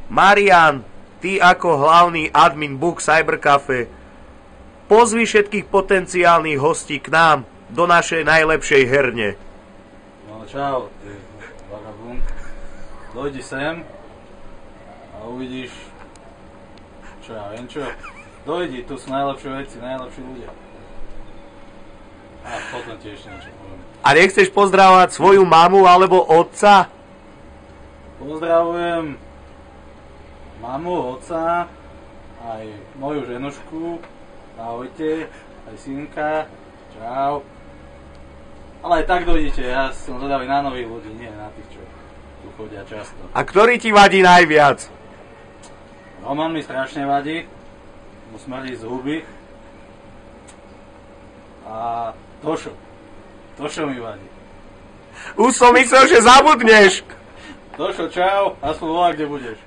Marian, ty ako hlavný admin Book Cybercafe, pozvi všetkých potenciálnych hostí k nám do našej najlepšej herne. No čau, ty vagabund. Dojdi sem a uvidíš, čo ja viem čo. Dojdi, tu sú najlepšie veci, najlepší ľudia. A potom ti ešte niečo poviem. A nechceš pozdravovať svoju mamu alebo otca? Pozdravujem mamu, otca, aj moju ženušku. Ahojte, aj synka. Čau. Ale aj tak dojdite, ja som zvedavý na nových ľudí, nie na tých, čo tu chodia často. A ktorý ti vadí najviac? Roman mi strašne vadí, mu smrdí z huby. A Tošo mi vadí. Už som myslel, že zabudneš. Tošo, čau, aspoň volá, kde budeš.